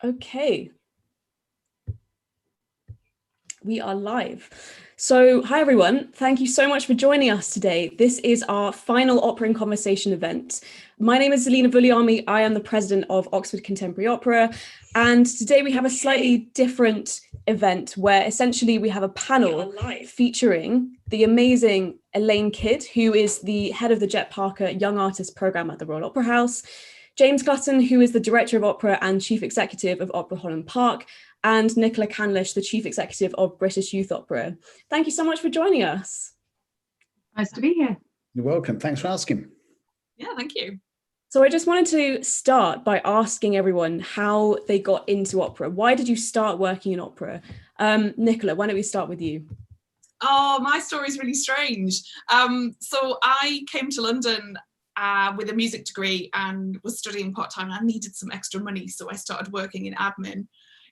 Okay. We are live. So, hi everyone. Thank you so much for joining us today. This is our final Opera in Conversation event. My name is Zerlina. I am the president of Oxford Contemporary Opera. And today we have a slightly different event where essentially we have a panel featuring the amazing Elaine Kidd, who is the head of the Jette Parker Young Artist Programme at the Royal Opera House, James Clutton, who is the director of opera and chief executive of Opera Holland Park, and Nicola Candlish, the chief executive of British Youth Opera. Thank you so much for joining us. Nice to be here. You're welcome. Thanks for asking. Yeah, thank you. So I just wanted to start by asking everyone how they got into opera. Why did you start working in opera? Nicola, why don't we start with you? Oh, my story is really strange. So I came to London with a music degree and was studying part-time. I needed some extra money, so I started working in admin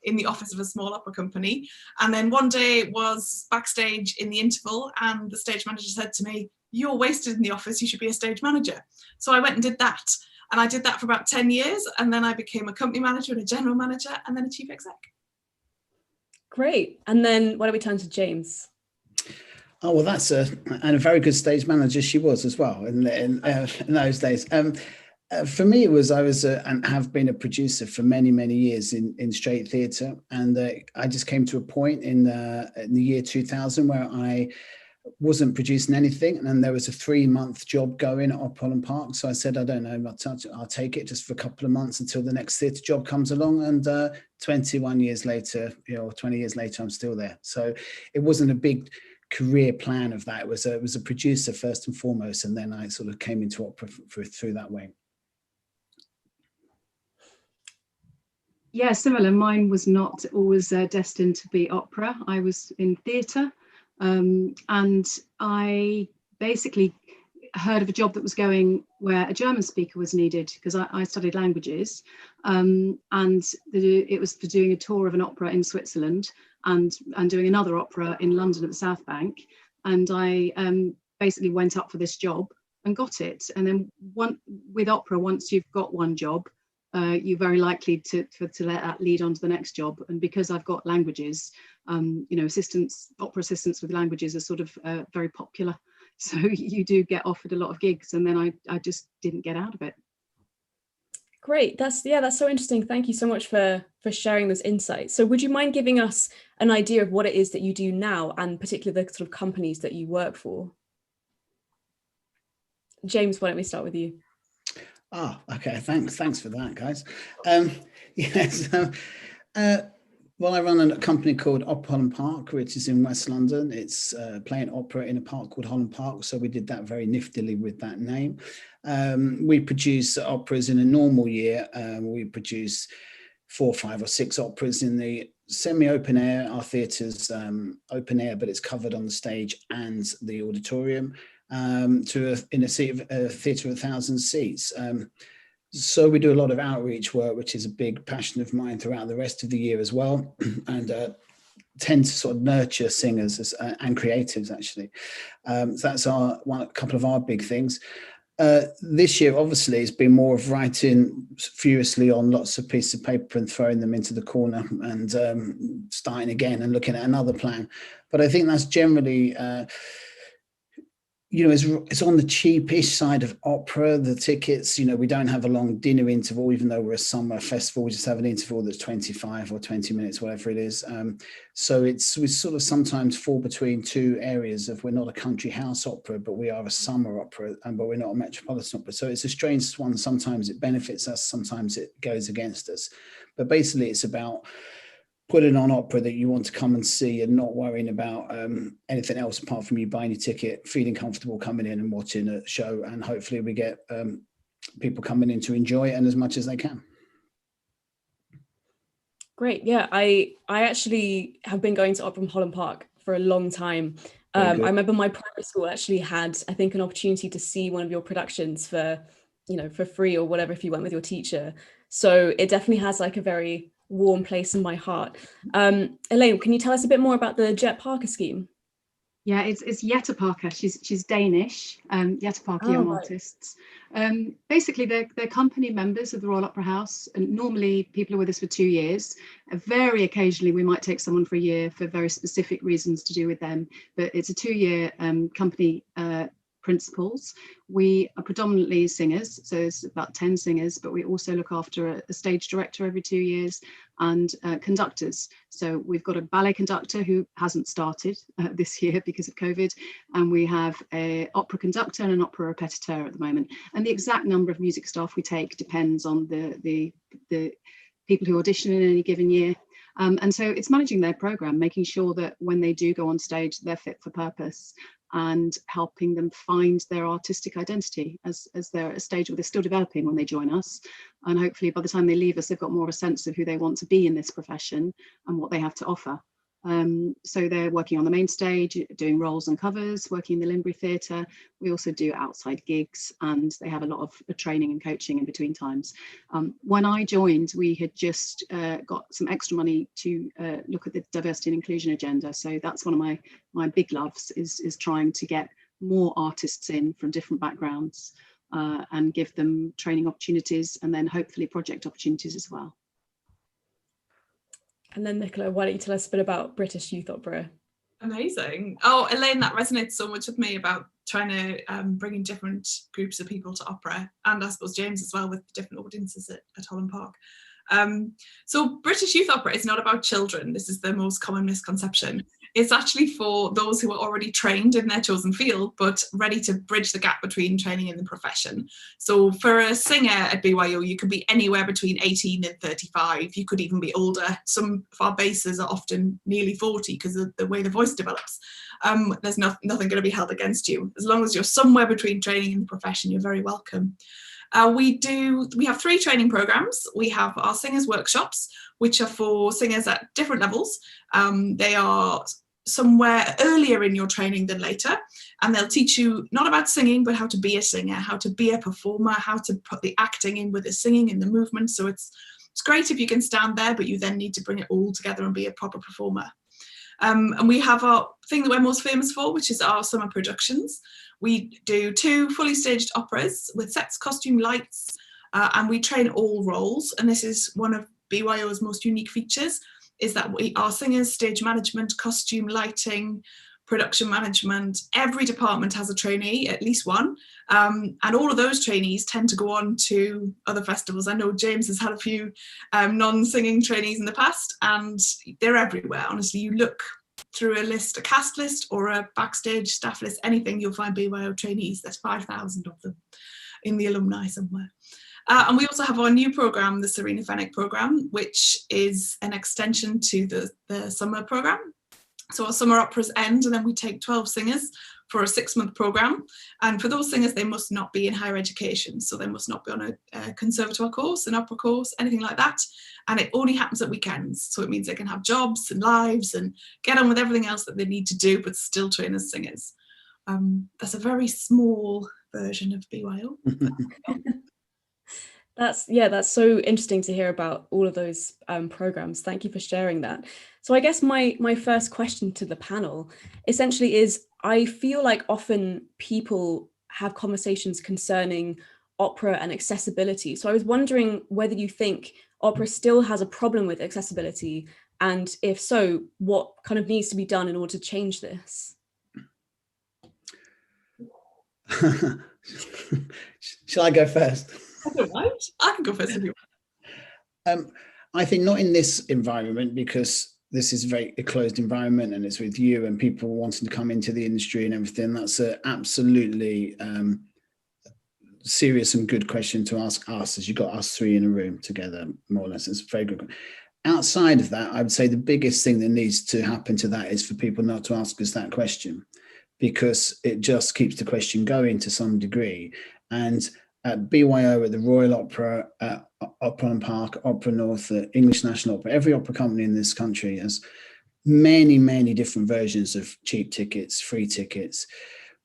in the office of a small opera company. And then one day was backstage in the interval and the stage manager said to me, "You're wasted in the office, you should be a stage manager." So I went and did that. And I did that for about 10 years. And then I became a company manager and a general manager and then a chief exec. Great. And then why don't we turn to James? Oh, well, that's a very good stage manager she was as well in those days. For me, I was and have been a producer for many, many years in straight theatre. And I just came to a point in the year 2000 where I wasn't producing anything. And then there was a 3-month job going at Holland Park. So I said, I don't know, I'll take it just for a couple of months until the next theatre job comes along. And 21 years later, 20 years later, I'm still there. So it wasn't a big career plan of that. It was a producer first and foremost. And then I sort of came into opera through that way. Yeah, similar. Mine was not always destined to be opera. I was in theatre, and I basically heard of a job that was going where a German speaker was needed because I studied languages, and it was for doing a tour of an opera in Switzerland and doing another opera in London at the South Bank. And I basically went up for this job and got it. And then with opera, once you've got one job, you're very likely to let that lead on to the next job. And because I've got languages, opera assistants with languages are sort of very popular. So you do get offered a lot of gigs, and then I just didn't get out of it. Great. That's so interesting. Thank you so much for sharing those insights. So would you mind giving us an idea of what it is that you do now, and particularly the sort of companies that you work for? James, why don't we start with you? Okay. Thanks for that, guys. Yes. Well, I run a company called Opera Holland Park, which is in West London. It's playing opera in a park called Holland Park. So we did that very niftily with that name. We produce operas in a normal year. We produce 4, 5 or 6 operas in the semi-open air. Our theatre's open air, but it's covered on the stage and the auditorium. In a theatre of 1,000 seats. So we do a lot of outreach work, which is a big passion of mine throughout the rest of the year as well, and tend to sort of nurture singers and creatives, actually. So that's a couple of our big things. This year, obviously, it's been more of writing furiously on lots of pieces of paper and throwing them into the corner and starting again and looking at another plan. But I think that's generally... it's on the cheapish side of opera. The tickets, we don't have a long dinner interval, even though we're a summer festival. We just have an interval that's 25 or 20 minutes, whatever it is. So we sort of sometimes fall between two areas of, we're not a country house opera, but we are a summer opera, but we're not a metropolitan opera. So it's a strange one. Sometimes it benefits us, sometimes it goes against us. But basically it's about putting on opera that you want to come and see and not worrying about anything else apart from you buying your ticket, feeling comfortable coming in and watching a show, and hopefully we get people coming in to enjoy it and as much as they can. Great. Yeah, I actually have been going to Opera Holland Park for a long time. I remember my primary school actually had, I think, an opportunity to see one of your productions for free or whatever if you went with your teacher. So it definitely has like a very warm place in my heart. Elaine, can you tell us a bit more about the Jette Parker scheme? Yeah, it's Jette Parker. She's Danish. Jette Parker, Young right. Artists. Basically, they're company members of the Royal Opera House, and normally people are with us for 2 years. Very occasionally, we might take someone for a year for very specific reasons to do with them. But it's a 2-year company principles. We are predominantly singers, so it's about 10 singers, but we also look after a stage director every 2 years and conductors. So we've got a ballet conductor who hasn't started this year because of COVID, and we have an opera conductor and an opera repetiteur at the moment. And the exact number of music staff we take depends on the people who audition in any given year. And so it's managing their program, making sure that when they do go on stage, they're fit for purpose, and helping them find their artistic identity as they're at a stage where they're still developing when they join us. And hopefully by the time they leave us, they've got more of a sense of who they want to be in this profession and what they have to offer. So they're working on the main stage, doing roles and covers, working in the Limbury Theatre. We also do outside gigs, and they have a lot of training and coaching in between times. When I joined, we had just got some extra money to look at the diversity and inclusion agenda. So that's one of my big loves, is trying to get more artists in from different backgrounds and give them training opportunities, and then hopefully project opportunities as well. And then Nicola, why don't you tell us a bit about British Youth Opera? Amazing. Oh, Elaine, that resonates so much with me about trying to bring in different groups of people to opera, and I suppose James as well, with different audiences at Holland Park. So British Youth Opera is not about children. This is the most common misconception. It's actually for those who are already trained in their chosen field, but ready to bridge the gap between training and the profession. So for a singer at BYO, you could be anywhere between 18 and 35. You could even be older. Some of our basses are often nearly 40 because of the way the voice develops. There's nothing going to be held against you. As long as you're somewhere between training and the profession, you're very welcome. We have 3 training programs. We have our singers workshops, which are for singers at different levels. They are somewhere earlier in your training than later, and they'll teach you not about singing, but how to be a singer, how to be a performer, how to put the acting in with the singing and the movement. So it's great if you can stand there, but you then need to bring it all together and be a proper performer. And we have our thing that we're most famous for, which is our summer productions. We do 2 fully staged operas with sets, costume, lights, and we train all roles. And this is one of BYO's most unique features, is that our singers, stage management, costume, lighting, production management, every department has a trainee, at least one. And all of those trainees tend to go on to other festivals. I know James has had a few non-singing trainees in the past, and they're everywhere. Honestly, you look through a list, a cast list or a backstage staff list, anything, you'll find BYO trainees. There's 5,000 of them in the alumni somewhere. And we also have our new programme, the Serena programme, which is an extension to the summer programme. So our summer operas end, and then we take 12 singers for a 6-month programme. And for those singers, they must not be in higher education. So they must not be on a conservatoire course, an opera course, anything like that. And it only happens at weekends. So it means they can have jobs and lives and get on with everything else that they need to do, but still train as singers. That's a very small version of BYO. That's so interesting to hear about all of those programs. Thank you for sharing that. So I guess my first question to the panel essentially is, I feel like often people have conversations concerning opera and accessibility. So I was wondering whether you think opera still has a problem with accessibility, and if so, what kind of needs to be done in order to change this? Shall I go first? I don't mind. I can go first if you want. I think not in this environment, because this is a closed environment and it's with you and people wanting to come into the industry and everything. That's an absolutely serious and good question to ask us, as you got us 3 in a room together, more or less. It's a very good. Outside of that, I would say the biggest thing that needs to happen to that is for people not to ask us that question, because it just keeps the question going to some degree. And at BYO, at the Royal Opera, at Opera Park, Opera North, English National Opera, every opera company in this country has many, many different versions of cheap tickets, free tickets,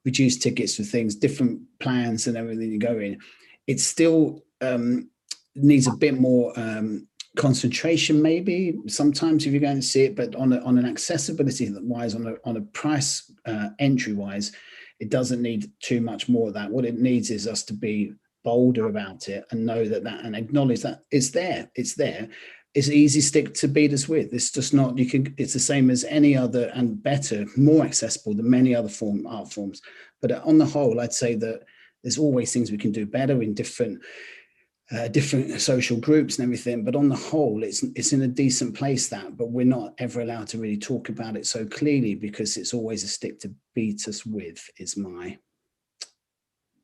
reduced tickets for things, different plans and everything you go in. It still needs a bit more concentration, maybe sometimes if you're going to see it, but on an accessibility wise, on a price entry wise, it doesn't need too much more of that. What it needs is us to be bolder about it and know that and acknowledge that it's there. It's an easy stick to beat us with. It's just not, it's the same as any other, and better, more accessible than many other art forms. But on the whole, I'd say that there's always things we can do better in different social groups and everything, but on the whole, it's in a decent place, but we're not ever allowed to really talk about it so clearly because it's always a stick to beat us with, is my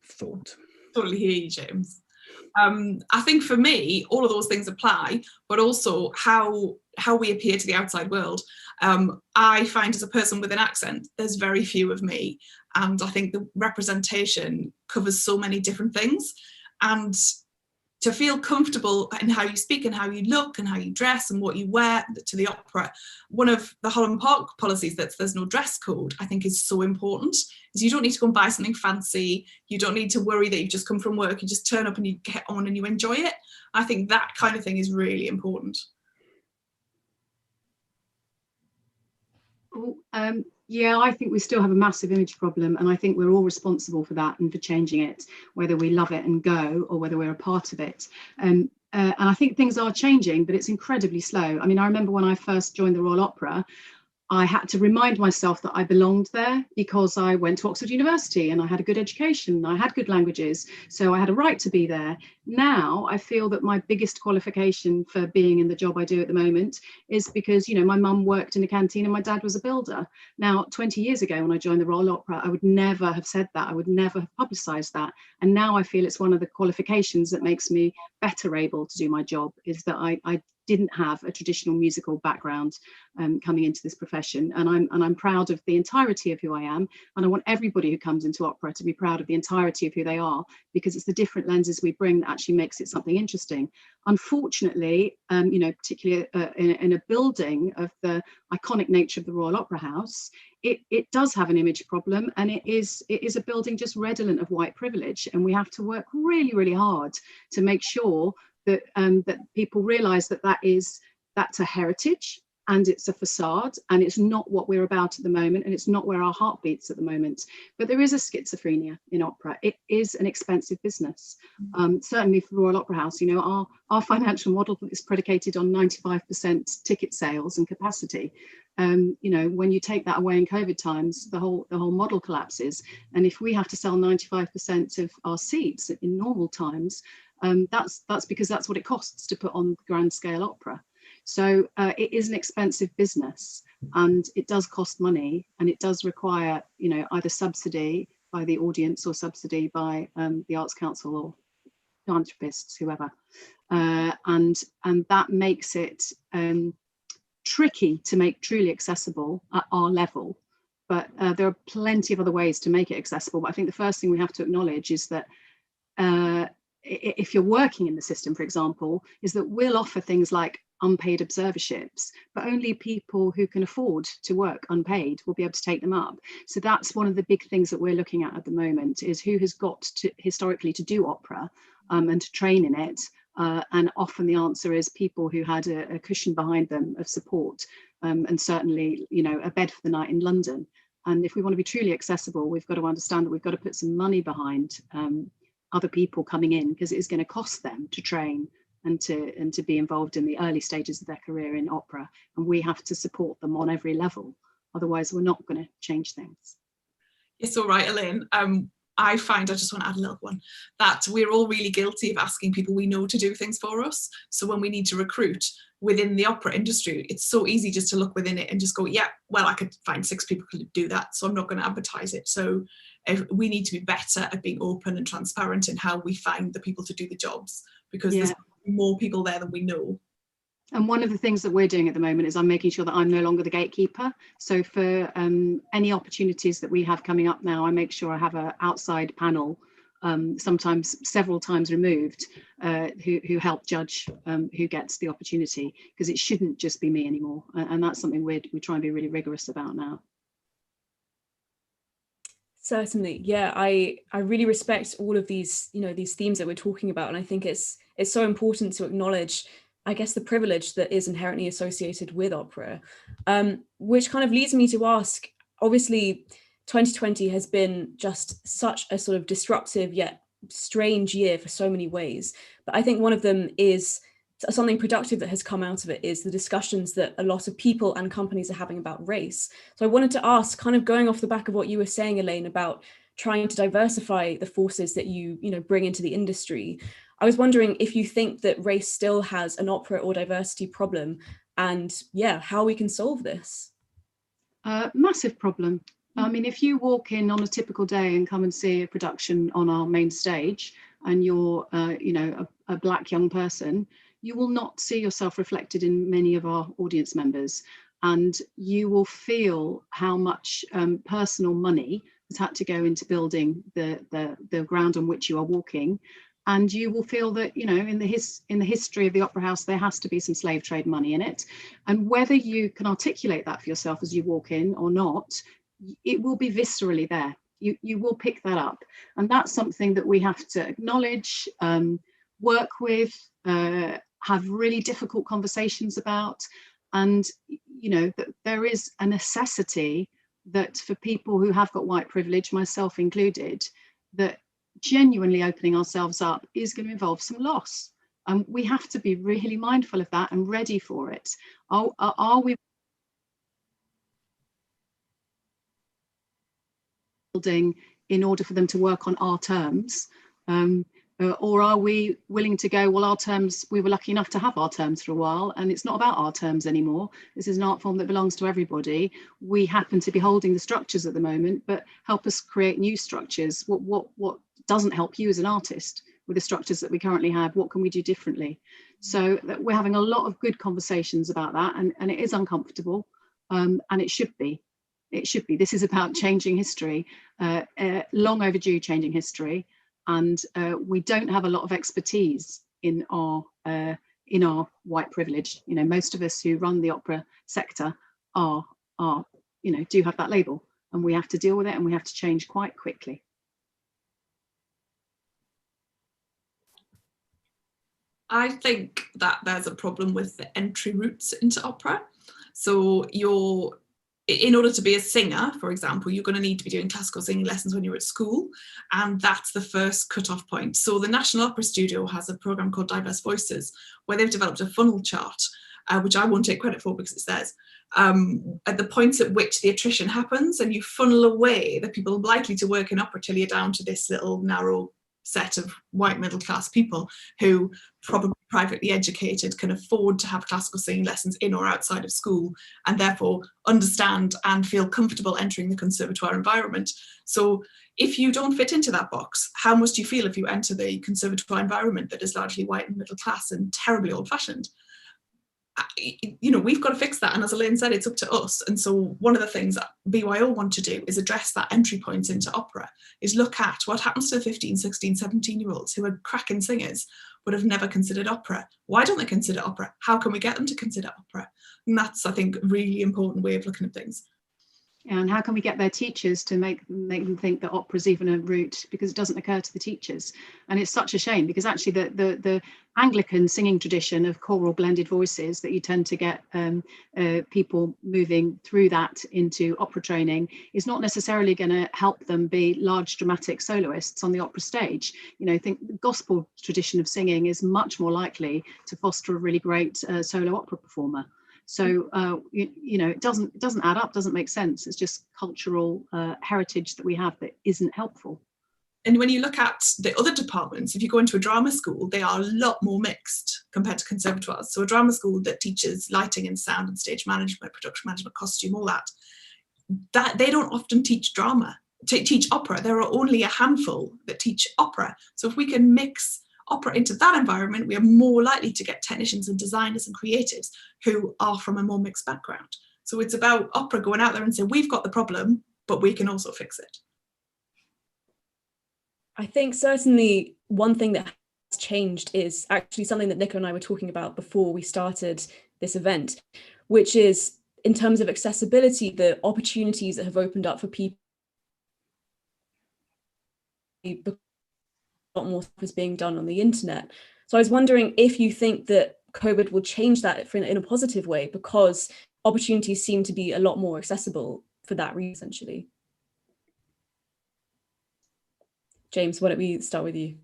thought. Totally hear you, James. I think for me, all of those things apply, but also how we appear to the outside world. I find as a person with an accent, there's very few of me, and I think the representation covers so many different things, and to feel comfortable in how you speak and how you look and how you dress and what you wear to the opera. One of the Holland Park policies that there's no dress code, I think is so important, is you don't need to go and buy something fancy. You don't need to worry that you've just come from work. You just turn up and you get on and you enjoy it. I think that kind of thing is really important. Yeah, I think we still have a massive image problem, and I think we're all responsible for that and for changing it, whether we love it and go or whether we're a part of it. And I think things are changing, but it's incredibly slow. I mean, I remember when I first joined the Royal Opera, I had to remind myself that I belonged there because I went to Oxford University and I had a good education, I had good languages, so I had a right to be there. Now I feel that my biggest qualification for being in the job I do at the moment is because, you know, my mum worked in a canteen and my dad was a builder. Now, 20 years ago when I joined the Royal Opera, I would never have said that, I would never have publicised that. And now I feel it's one of the qualifications that makes me better able to do my job, is that I didn't have a traditional musical background coming into this profession, and I'm proud of the entirety of who I am, and I want everybody who comes into opera to be proud of the entirety of who they are, because it's the different lenses we bring that actually makes it something interesting. Unfortunately, you know, particularly in a building of the iconic nature of the Royal Opera House, it does have an image problem, and it is a building just redolent of white privilege, and we have to work really, really hard to make sure that that people realise that that's a heritage and it's a facade, and it's not what we're about at the moment, and it's not where our heart beats at the moment. But there is a schizophrenia in opera. It is an expensive business. Certainly for Royal Opera House, you know, our financial model is predicated on 95% ticket sales and capacity. You know, when you take that away in COVID times, the whole model collapses. And if we have to sell 95% of our seats in normal times, that's because that's what it costs to put on grand scale opera. So it is an expensive business, and it does cost money, and it does require, you know, either subsidy by the audience or subsidy by the Arts Council or philanthropists, whoever, and that makes it tricky to make truly accessible at our level. But there are plenty of other ways to make it accessible. But I think the first thing we have to acknowledge is that if you're working in the system, for example, is that we'll offer things like unpaid observerships, but only people who can afford to work unpaid will be able to take them up. So that's one of the big things that we're looking at the moment, is who has got to historically to do opera and to train in it. And often the answer is people who had a cushion behind them of support, and certainly, you know, a bed for the night in London. And if we want to be truly accessible, we've got to understand that we've got to put some money behind other people coming in, because it is going to cost them to train and to be involved in the early stages of their career in opera, and we have to support them on every level, otherwise we're not going to change things. It's all right, Elaine. I find, I just want to add a little one, that we're all really guilty of asking people we know to do things for us. So when we need to recruit within the opera industry, it's so easy just to look within it and just go, yeah, well, I could find 6 people who could do that, so I'm not going to advertise it. So we need to be better at being open and transparent in how we find the people to do the jobs, because there's more people there than we know. And one of the things that we're doing at the moment is I'm making sure that I'm no longer the gatekeeper. So for any opportunities that we have coming up now, I make sure I have an outside panel, sometimes several times removed, who help judge who gets the opportunity, because it shouldn't just be me anymore. And that's something we try and be really rigorous about now. Certainly, yeah, I really respect all of these, you know, these themes that we're talking about, and I think it's so important to acknowledge I guess, the privilege that is inherently associated with opera, which kind of leads me to ask, obviously, 2020 has been just such a sort of disruptive yet strange year for so many ways. But I think one of them is something productive that has come out of it is the discussions that a lot of people and companies are having about race. So I wanted to ask, kind of going off the back of what you were saying, Elaine, about trying to diversify the forces that you bring into the industry. I was wondering if you think that race still has an opera or diversity problem, and how we can solve this. Massive problem. I mean, if you walk in on a typical day and come and see a production on our main stage, and you're, a black young person, you will not see yourself reflected in many of our audience members, and you will feel how much personal money has had to go into building the ground on which you are walking. And you will feel that, in the history of the Opera House, there has to be some slave trade money in it. And whether you can articulate that for yourself as you walk in or not, it will be viscerally there. You will pick that up. And that's something that we have to acknowledge, work with, have really difficult conversations about. And, that there is a necessity that for people who have got white privilege, myself included, that genuinely opening ourselves up is going to involve some loss. And we have to be really mindful of that and ready for it. Are we building in order for them to work on our terms? Or are we willing to go, well, our terms, we were lucky enough to have our terms for a while, and it's not about our terms anymore. This is an art form that belongs to everybody. We happen to be holding the structures at the moment, but help us create new structures. What doesn't help you as an artist with the structures that we currently have? What can we do differently? So that we're having a lot of good conversations about that, and it is uncomfortable, and it should be. It should be. This is about changing history, long overdue changing history. And we don't have a lot of expertise in our white privilege. Most of us who run the opera sector are do have that label, and we have to deal with it, and we have to change quite quickly. I think that there's a problem with the entry routes into opera. So in order to be a singer, for example, you're going to need to be doing classical singing lessons when you're at school, and that's the first cut-off point. So the National Opera Studio has a programme called Diverse Voices, where they've developed a funnel chart, which I won't take credit for because it's theirs, at the points at which the attrition happens, and you funnel away the people likely to work in opera till you're down to this little narrow set of white middle class people who, probably privately educated, can afford to have classical singing lessons in or outside of school, and therefore understand and feel comfortable entering the conservatoire environment. So if you don't fit into that box, how must you feel if you enter the conservatoire environment that is largely white and middle class and terribly old fashioned? We've got to fix that, and as Elaine said, it's up to us. And so one of the things that BYO want to do is address that entry point into opera, is look at what happens to the 15, 16, 17-year-olds who are cracking singers but have never considered opera. Why don't they consider opera? How can we get them to consider opera? And that's, I think, a really important way of looking at things. And how can we get their teachers to make them think that opera is even a route, because it doesn't occur to the teachers. And it's such a shame, because actually the Anglican singing tradition of choral blended voices that you tend to get people moving through that into opera training is not necessarily going to help them be large dramatic soloists on the opera stage. I think the gospel tradition of singing is much more likely to foster a really great solo opera performer. So, it doesn't add up, doesn't make sense. It's just cultural heritage that we have that isn't helpful. And when you look at the other departments, if you go into a drama school, they are a lot more mixed compared to conservatoires. So a drama school that teaches lighting and sound and stage management, production management, costume, all that they don't often teach drama, teach opera. There are only a handful that teach opera. So if we can mix opera into that environment, we are more likely to get technicians and designers and creatives who are from a more mixed background. So it's about opera going out there and saying, we've got the problem, but we can also fix it. I think certainly one thing that has changed is actually something that Nicola and I were talking about before we started this event, which is, in terms of accessibility, the opportunities that have opened up for people. A lot more stuff is being done on the internet. So I was wondering if you think that COVID will change that in a positive way, because opportunities seem to be a lot more accessible for that reason, essentially. James, why don't we start with you?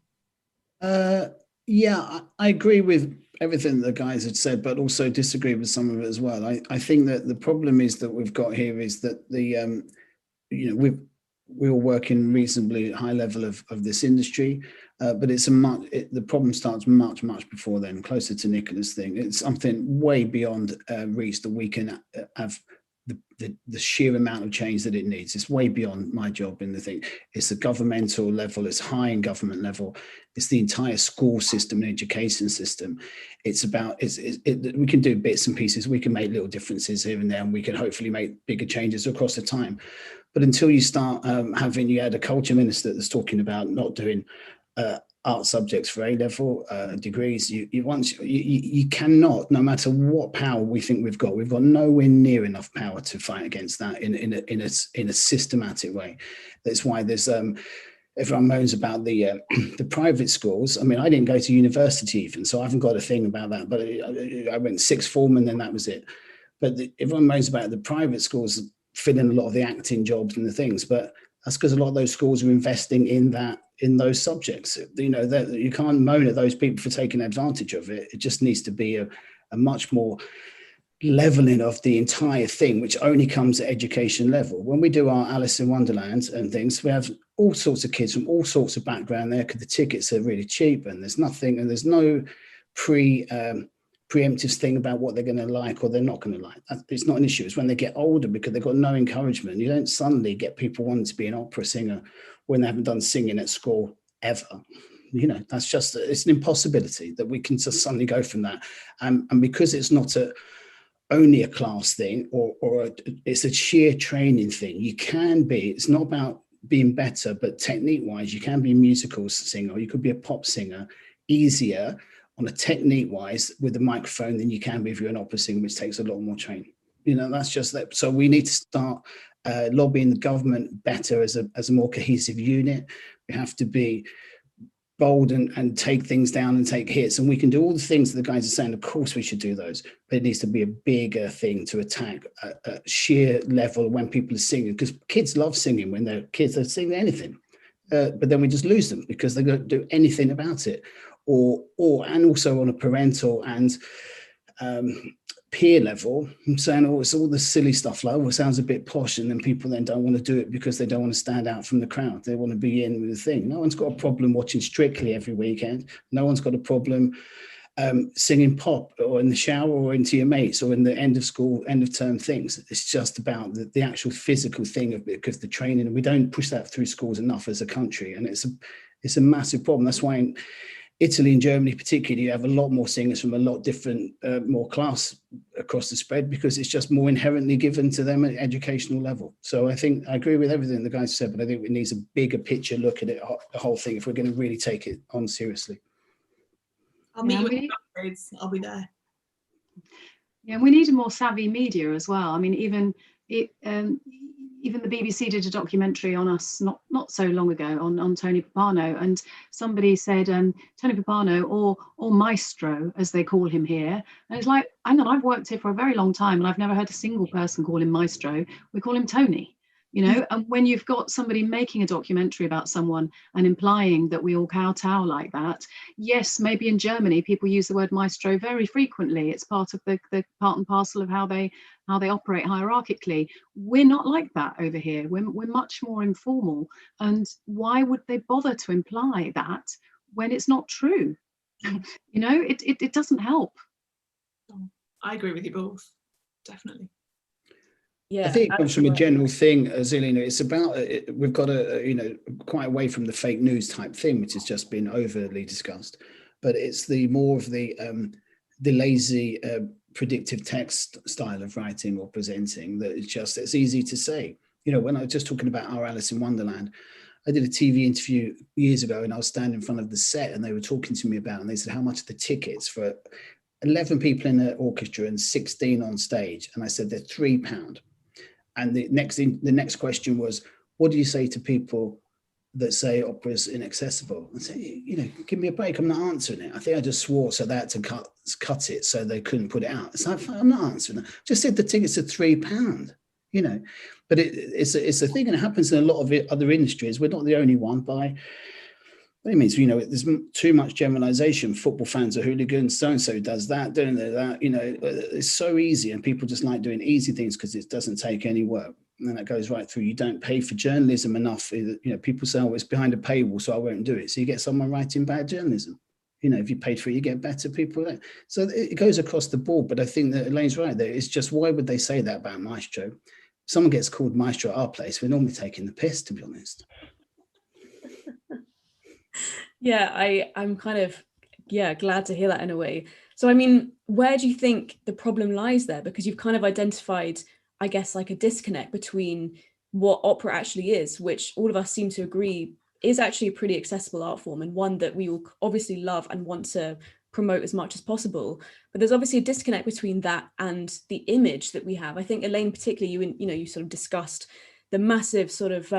Yeah, I agree with everything the guys had said, but also disagree with some of it as well. I think that the problem is that we've got here is that the we all work in reasonably high level of this industry, but the problem starts much before then, closer to Nicola's thing. It's something way beyond reach that we can have the sheer amount of change that it needs. It's way beyond my job in the thing. It's the governmental level, it's high in government level, it's the entire school system and education system. It's about, we can do bits and pieces, we can make little differences here and there, and we can hopefully make bigger changes across the time. But until you start you had a culture minister that's talking about not doing art subjects for A-level degrees, you cannot, no matter what power we think we've got nowhere near enough power to fight against that in a systematic way. That's why there's everyone moans about the private schools. I mean, I didn't go to university even, so I haven't got a thing about that, but I went sixth form and then that was it. But everyone moans about the private schools filling a lot of the acting jobs and the things, but that's because a lot of those schools are investing in those subjects. You can't moan at those people for taking advantage of it. It just needs to be a much more leveling of the entire thing, which only comes at education level. When we do our Alice in Wonderland and things, we have all sorts of kids from all sorts of background there, because the tickets are really cheap and there's no preemptive thing about what they're going to like or they're not going to like. It's not an issue. It's when they get older, because they've got no encouragement. You don't suddenly get people wanting to be an opera singer when they haven't done singing at school ever. That's just, it's an impossibility that we can just suddenly go from that. And because it's not only a class thing or it's a sheer training thing, it's not about being better, but technique wise, you can be a musical singer, or you could be a pop singer easier on a technique wise with the microphone than you can be if you're an opera singer, which takes a lot more training. That's just that. So we need to start lobbying the government better as a more cohesive unit. We have to be bold and take things down and take hits, and we can do all the things that the guys are saying. Of course we should do those, but it needs to be a bigger thing to attack a sheer level when people are singing, because kids love singing. When they're kids, they're singing anything, but then we just lose them because they don't do anything about it. And also on a parental and peer level, I'm saying, it's all the silly stuff like, it sounds a bit posh, and then people then don't want to do it because they don't want to stand out from the crowd. They want to be in with the thing. No one's got a problem watching Strictly every weekend. No one's got a problem singing pop or in the shower or into your mates or in the end of school, end of term things. It's just about the actual physical thing of it, because the training, and we don't push that through schools enough as a country, and it's a massive problem. That's why in Italy and Germany particularly, you have a lot more singers from a lot different, more class across the spread, because it's just more inherently given to them at educational level. So I think I agree with everything the guys said, but I think it needs a bigger picture look at it, the whole thing, if we're going to really take it on seriously. I'll meet you afterwards. I'll be there. Yeah, we need a more savvy media as well. I mean, even the BBC did a documentary on us not so long ago on Tony Pappano, and somebody said Tony Pappano or Maestro, as they call him here. And it's like, hang on, I've worked here for a very long time and I've never heard a single person call him Maestro. We call him Tony. And when you've got somebody making a documentary about someone and implying that we all kowtow like that, yes, maybe in Germany people use the word maestro very frequently. It's part of the part and parcel of how they operate hierarchically. We're not like that over here. We're much more informal. And why would they bother to imply that when it's not true? It doesn't help. I agree with you both, definitely. Yeah, I think it comes from a general thing, Zerlina. It's about we've got quite away from the fake news type thing, which has just been overly discussed. But it's the more of the lazy predictive text style of writing or presenting that it's easy to say. When I was just talking about our Alice in Wonderland, I did a TV interview years ago, and I was standing in front of the set, and they were talking to me about, and they said, how much are the tickets for 11 people in the orchestra and 16 on stage? And I said, they're £3. And the next question was, what do you say to people that say opera is inaccessible. I say, give me a break. I'm not answering it. I think I just swore so they had to cut it so they couldn't put it out. It's like, I'm not answering that. Just said the tickets are £3, But it's a thing, and it happens in a lot of other industries. We're not the only one by any means. There's too much generalization. Football fans are hooligans. So-and-so does that, doing that. It's so easy, and people just like doing easy things because it doesn't take any work. And that goes right through. You don't pay for journalism enough. People say, oh, it's behind a paywall, so I won't do it. So you get someone writing bad journalism. If you paid for it, you get better people. So it goes across the board. But I think that Elaine's right there. It's just, why would they say that about Maestro? If someone gets called Maestro at our place, we're normally taking the piss, to be honest. Yeah, I'm kind of, glad to hear that in a way. So, I mean, where do you think the problem lies there? Because you've kind of identified, I guess, like a disconnect between what opera actually is, which all of us seem to agree is actually a pretty accessible art form, and one that we will obviously love and want to promote as much as possible. But there's obviously a disconnect between that and the image that we have. I think, Elaine, particularly, you sort of discussed the massive sort of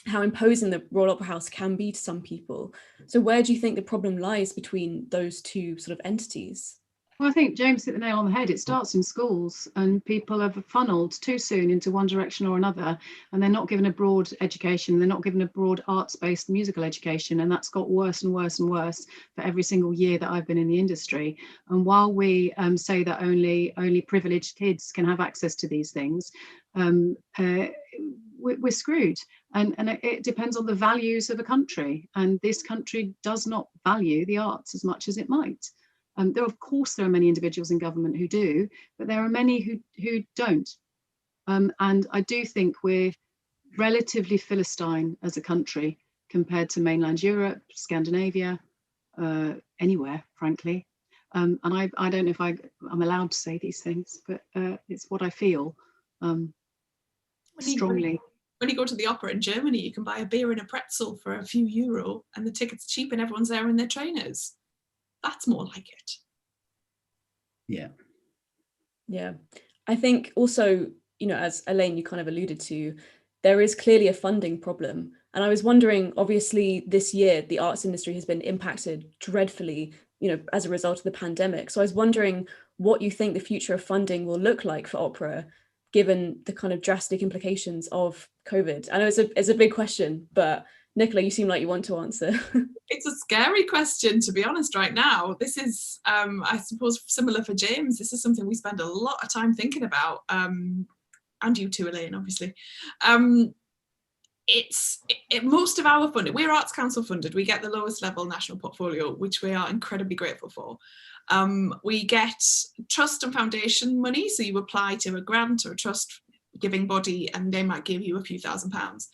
how imposing the Royal Opera House can be to some people. So where do you think the problem lies between those two sort of entities? Well, I think James hit the nail on the head. It starts in schools, and people have funneled too soon into one direction or another, and they're not given a broad education. They're not given a broad arts-based musical education, and that's got worse and worse and worse for every single year that I've been in the industry. And while we say that only privileged kids can have access to these things, we're screwed. And it depends on the values of a country, and this country does not value the arts as much as it might. Of course, there are many individuals in government who do, but there are many who don't. And I do think we're relatively Philistine as a country compared to mainland Europe, Scandinavia, anywhere, frankly. And I don't know if I'm allowed to say these things, but it's what I feel strongly. When you go to the opera in Germany, you can buy a beer and a pretzel for a few euro, and the ticket's cheap, and everyone's there in their trainers. That's more like it. Yeah. I think also, as Elaine, you kind of alluded to, there is clearly a funding problem. And I was wondering, obviously this year, the arts industry has been impacted dreadfully, as a result of the pandemic. So I was wondering what you think the future of funding will look like for opera, given the kind of drastic implications of COVID. I know it's a big question, but Nicola, you seem like you want to answer. It's a scary question, to be honest, right now. This is, I suppose, similar for James. This is something we spend a lot of time thinking about, and you too, Elaine, obviously. Most of our funding, we're Arts Council funded. We get the lowest level national portfolio, which we are incredibly grateful for. We get trust and foundation money, so you apply to a grant or a trust giving body, and they might give you a few £1,000s.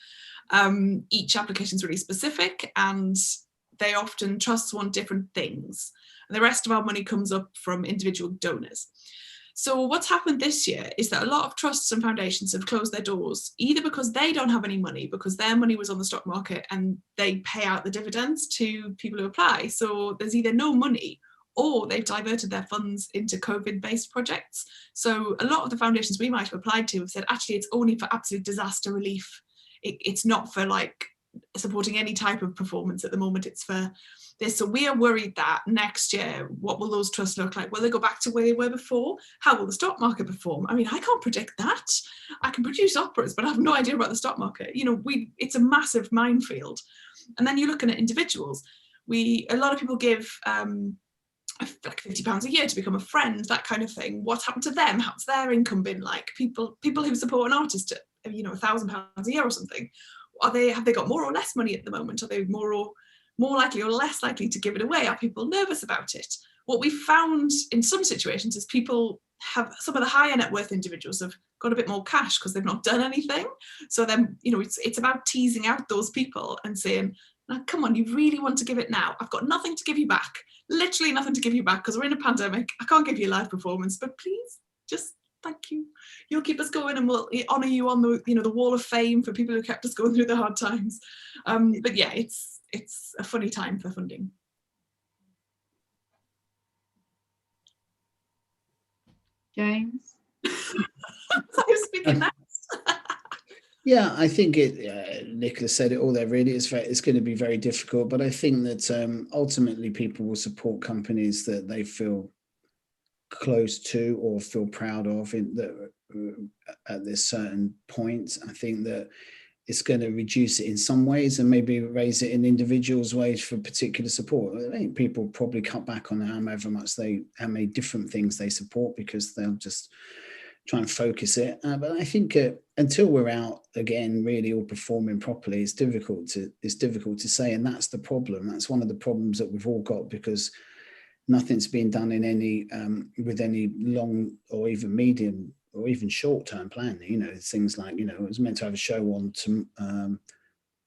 Each application is really specific, and they often, trusts want different things. And the rest of our money comes up from individual donors. So what's happened this year is that a lot of trusts and foundations have closed their doors, either because they don't have any money, because their money was on the stock market and they pay out the dividends to people who apply. So there's either no money, or they've diverted their funds into COVID-based projects. So a lot of the foundations we might have applied to have said, actually, it's only for absolute disaster relief. It's not for like supporting any type of performance at the moment, it's for this. So we are worried that next year, what will those trusts look like? Will they go back to where they were before? How will the stock market perform? I mean, I can't predict that. I can produce operas, but I have no idea about the stock market. It's a massive minefield. And then you're looking at individuals. A lot of people give like £50 a year to become a friend, that kind of thing. What's happened to them? How's their income been like? People who support an artist at £1,000 a year or something, have they got more or less money at the moment? Are they more likely or less likely to give it away? Are people nervous about it? What we've found in some situations is people have, some of the higher net worth individuals have got a bit more cash because they've not done anything. So then, it's about teasing out those people and saying, now, come on, you really want to give it now? I've got nothing to give you back, literally nothing to give you back, because we're in a pandemic. I can't give you a live performance, but please, just thank you. You'll keep us going, and we'll honour you on the wall of fame for people who kept us going through the hard times. But yeah, it's a funny time for funding. James? I was speaking next. Yeah, I think Nicola said it all there. Really, it's going to be very difficult, but I think that ultimately people will support companies that they feel close to or feel proud of at this certain point. I think that it's going to reduce it in some ways and maybe raise it in individuals' ways for particular support. I think people probably cut back on how many different things they support because they'll just try and focus it. But I think until we're out again, really all performing properly, it's difficult to say, and that's the problem. That's one of the problems that we've all got, because nothing's been done in any with any long or even medium or even short-term planning. Things like, I was meant to have a show on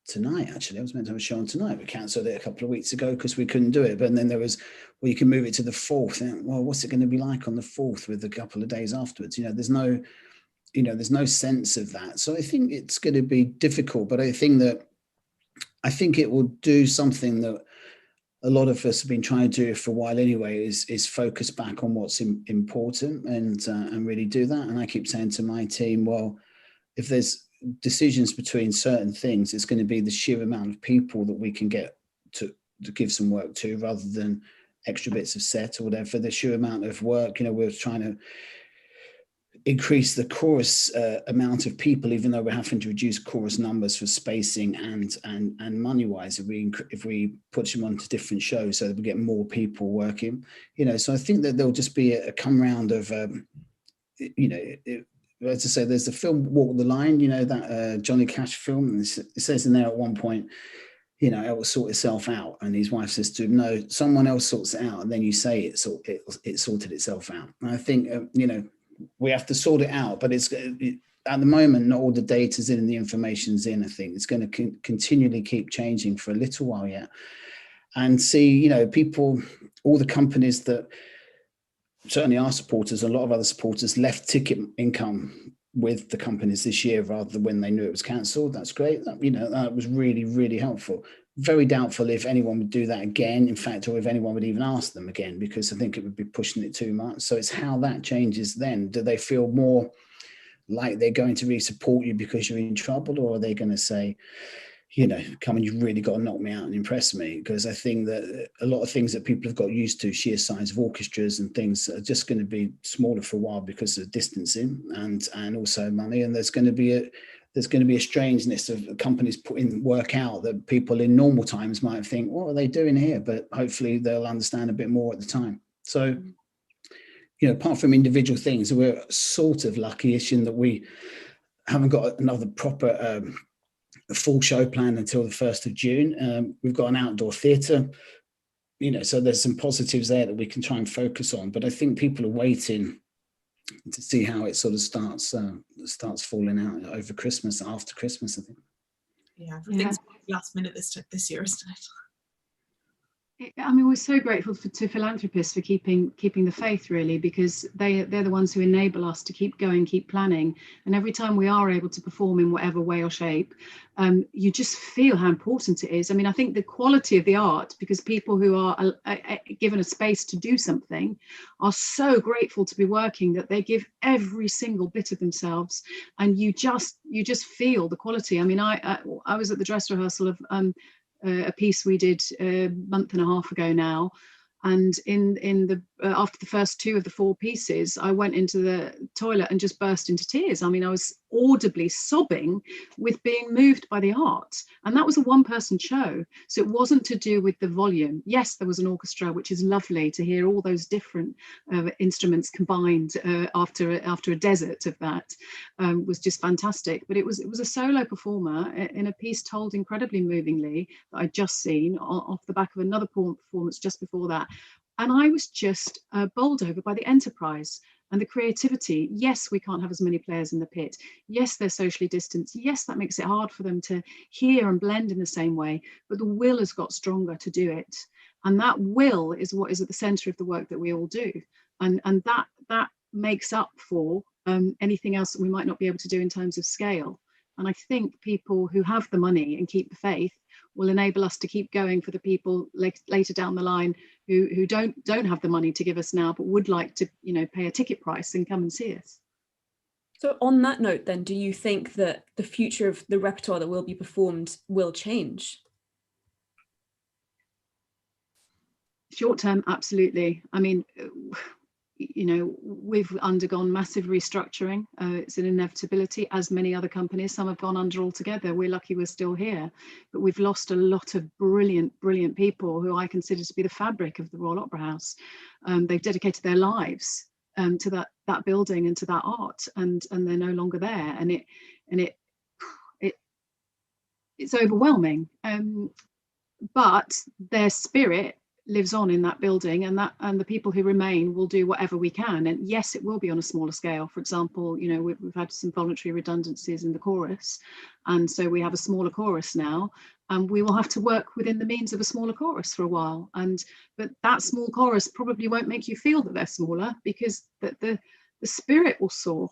tonight. Actually, I was meant to have a show on tonight. We cancelled it a couple of weeks ago because we couldn't do it. But then there was, well, you can move it to the 4th. And, well, what's it going to be like on the 4th with a couple of days afterwards? There's no sense of that. So I think it's going to be difficult. But I think it will do something that a lot of us have been trying to do for a while anyway, is focus back on what's important and really do that. And I keep saying to my team, well, if there's decisions between certain things, it's going to be the sheer amount of people that we can get to give some work to, rather than extra bits of set or whatever. The sheer amount of work, we're trying to increase the chorus amount of people, even though we're having to reduce chorus numbers for spacing and money wise, if we put them onto different shows so that we get more people working. So I think that there'll just be a come round of as I say, there's the film Walk the Line, that Johnny Cash film, and it says in there at one point, it will sort itself out, and his wife says to him, no, someone else sorts it out, and then you say it sorted itself out. And I think we have to sort it out, but at the moment, not all the data's in and the information's in. I think it's going to continually keep changing for a little while yet, and see, people, all the companies that certainly our supporters, a lot of other supporters left ticket income with the companies this year rather than when they knew it was cancelled. That's great. That was really, really helpful. Very doubtful if anyone would do that again, in fact, or if anyone would even ask them again, because I think it would be pushing it too much. So it's how that changes then. Do they feel more like they're going to really support you because you're in trouble, or are they going to say, come on, you've really got to knock me out and impress me? Because I think that a lot of things that people have got used to, sheer size of orchestras and things, are just going to be smaller for a while because of distancing and also money. And there's going to be a strangeness of companies putting work out that people in normal times might think, what are they doing here? But hopefully they'll understand a bit more at the time. So, apart from individual things, we're sort of lucky-ish in that we haven't got another proper full show planned until the 1st of June. We've got an outdoor theatre, so there's some positives there that we can try and focus on. But I think people are waiting to see how it sort of starts falling out over Christmas, after Christmas, I think. Yeah, everything's last minute this year, isn't it? We're so grateful to philanthropists for keeping the faith, really, because they're the ones who enable us to keep going, keep planning. And every time we are able to perform in whatever way or shape, you just feel how important it is. I think the quality of the art, because people who are given a space to do something are so grateful to be working that they give every single bit of themselves, and you just feel the quality. I was at the dress rehearsal of a piece we did a month and a half ago now, and in the after the first 2 of the 4 pieces, I went into the toilet and just burst into tears. I was audibly sobbing with being moved by the art, and that was a one-person show, so it wasn't to do with the volume. Yes, there was an orchestra, which is lovely to hear all those different instruments combined after a desert of that, was just fantastic. But it was a solo performer in a piece told incredibly movingly that I'd just seen off the back of another performance just before that. And I was just bowled over by the enterprise and the creativity. Yes, we can't have as many players in the pit. Yes, they're socially distanced. Yes, that makes it hard for them to hear and blend in the same way, but the will has got stronger to do it. And that will is what is at the centre of the work that we all do. And that makes up for anything else that we might not be able to do in terms of scale. And I think people who have the money and keep the faith will enable us to keep going for the people later down the line who don't have the money to give us now, but would like to, pay a ticket price and come and see us. So on that note, then, do you think that the future of the repertoire that will be performed will change? Short term, absolutely. I mean, you know, we've undergone massive restructuring. It's an inevitability, as many other companies. Some have gone under altogether. We're lucky we're still here, but we've lost a lot of brilliant people who I consider to be the fabric of the Royal Opera House. They've dedicated their lives to that building and to that art, and they're no longer there, and it's overwhelming. But their spirit lives on in that building, and the people who remain will do whatever we can. And yes, it will be on a smaller scale. For example, you know, we've had some voluntary redundancies in the chorus, and so we have a smaller chorus now, and we will have to work within the means of a smaller chorus for a while. But that small chorus probably won't make you feel that they're smaller, because the spirit will soar.